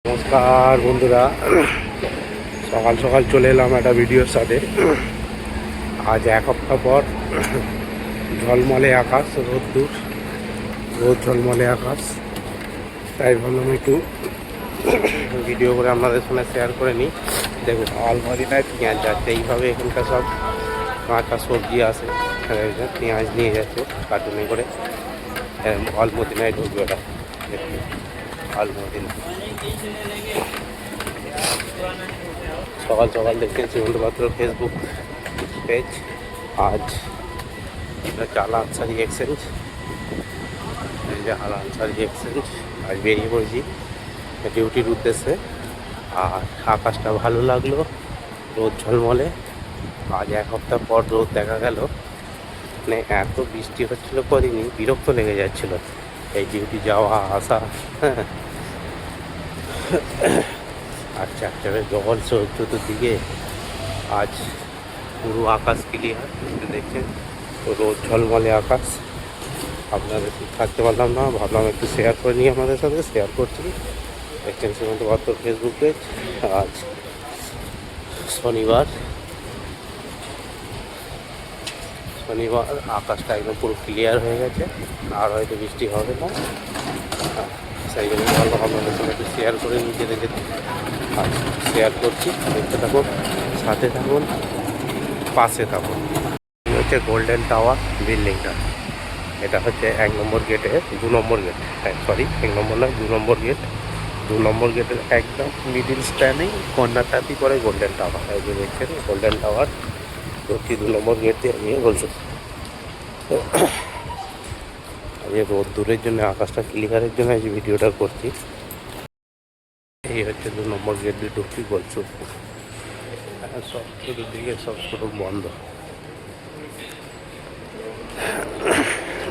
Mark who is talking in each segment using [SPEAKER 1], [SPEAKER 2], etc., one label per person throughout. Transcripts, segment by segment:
[SPEAKER 1] নমস্কার বন্ধুরা, সকাল সকাল চলে এলাম একটা ভিডিওর সাথে। আজ এক সপ্তাহ পর ঝলমলে আকাশ, রোদ ঝলমলে আকাশ, তাই ভাবলাম একটু ভিডিও করে আপনাদের সঙ্গে শেয়ার করে নিই। দেখুন আলমারিটায় পেঁয়াজ যাচ্ছে, এইভাবে এখানকার সব কাঁচা সবজি আসে, পেঁয়াজ নিয়ে যাচ্ছে কার্টুনে করে। অলমদিনায় ঢুকবে ওটা, দেখুন অলমদিনা। সকাল সকাল দেখছেন শ্রীমন্ত পাত্র ফেসবুক পেজ। আজ চাল আনসারি এক্সচেঞ্জ, এই যে আল আনসারি এক্সচেঞ্জ। আজ বেরিয়ে পড়েছি ডিউটির উদ্দেশ্যে। আর আকাশটা ভালো লাগলো, রোদ ঝলমলে। আজ এক সপ্তাহ পর রোদ দেখা গেল। মানে এত বৃষ্টি হচ্ছিলো কদিনই, বিরক্ত লেগে যাচ্ছিল এই ডিউটি যাওয়া আসা। হ্যাঁ, আর চারটাবে জল চতুর্দিকে। আজ পুরো আকাশ ক্লিয়ার, দেখছেন রোদ ঝলমলে আকাশ। আপনাদের থাকতে পারলাম না, ভাবলাম একটু শেয়ার করে নিই আপনাদের সাথে। শেয়ার করছি, দেখছেন শ্রীমন্ত পাত্র ফেসবুক পেজ। আজ শনিবার আকাশটা একদম পুরো ক্লিয়ার হয়ে গেছে। আর হয়তো বৃষ্টি হবে না, সেই জন্য ভালো আপনাদের সঙ্গে একটু শেয়ার করে নিই যেতে যেতে। আজ শেয়ার করছি, দেখতে থাকুন, সাথে থাকুন, পাশে থাকুন। হচ্ছে গোল্ডেন টাওয়ার বিল্ডিংটা। এটা হচ্ছে 1 নম্বর গেটে, 2 নম্বর গেট, সরি 1 নম্বর নয় 2 নম্বর গেট। 2 নম্বর গেটের একদম মিডিল স্ট্যান্ডেই কর্নারটাতেই পরে গোল্ডেন টাওয়ার। এই যে দেখছেন গোল্ডেন টাওয়ার, প্রতি 2 নম্বর গেট দিয়ে আমি বলছি। এই রোদ দূরের জন্য, আকাশটা ক্লিয়ারের জন্য এই যে ভিডিওটা করছি। এই হচ্ছে 2 নম্বর গেট দিয়ে ঢুকছি বলছো। সব চতুর্দিকে সব শুধু বন্ধ।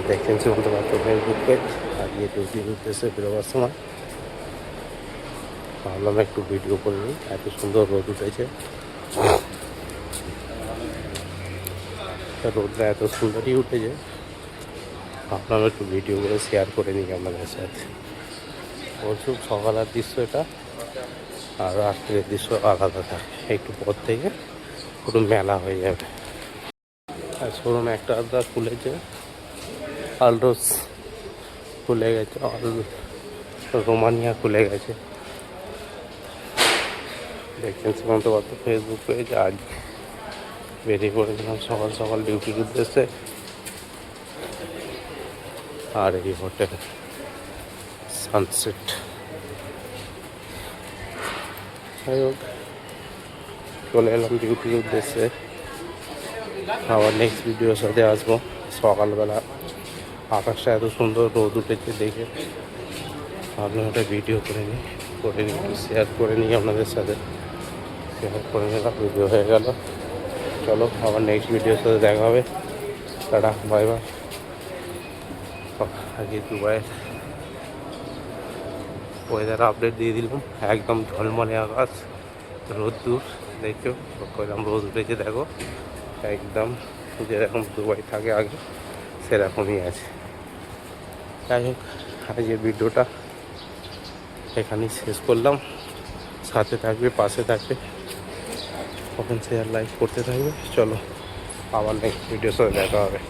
[SPEAKER 1] দেখছেন শ্রীমন্ত পাত্র ফেসবুক পেজ। আজকে ডিউটির উদ্দেশ্যে বেরোবার সময় ভাবলাম একটু ভিডিও করে নিই। এত সুন্দর রোদ উঠেছে, রোদটা এত সুন্দরই উঠেছে, ভাবলাম একটু ভিডিও করে শেয়ার করে নিই আপনাদের সাথে। প্রচুর সকালের দৃশ্য এটা, আর রাত্রের দৃশ্য আলাদা থাকে। একটু পর থেকে পুরো মেলা হয়ে যাবে। আর শোরুম একটা আলাদা খুলেছে, আলরোস খুলে গেছে, রোমানিয়া খুলে গেছে। দেখছেন শ্রীমন্ত পাত্র ফেসবুক পেজ। আজ বেরিয়ে পড়েছিলাম সকাল সকাল ডিউটির উদ্দেশ্যে। আর এই হোটেল সানসেট। যাই হোক, চলে এলাম ডিউটির উদ্দেশ্যে। আবার নেক্সট ভিডিওর সাথে আসবো। সকালবেলা আকাশটা এত সুন্দর রোদ উঠেছে দেখে ভাবলাম একটা ভিডিও করে নিই, একটু শেয়ার করে নিই আপনাদের সাথে। শেয়ার করে নিলাম, ভিডিও হয়ে গেল। চলো আবার নেক্সট ভিডিওর সাথে দেখা হবে। Tata, bye bye. আজকে দুবাইয়ের ওয়েদার আপডেট দিয়ে দিলাম। একদম ঝলমলে আকাশ, রোদ্দুর। দেখছো কইলাম রোদ উঠেছে, দেখো একদম যেরকম দুবাই থাকে আগে সেরকমই আছে। যাই হোক, আজকের ভিডিওটা এখানেই শেষ করলাম। সাথে থাকবে, পাশে থাকবে, কখন শেয়ার লাইক করতে থাকবে। চলো আবার নেক্সট ভিডিওর সাথে দেখা হবে।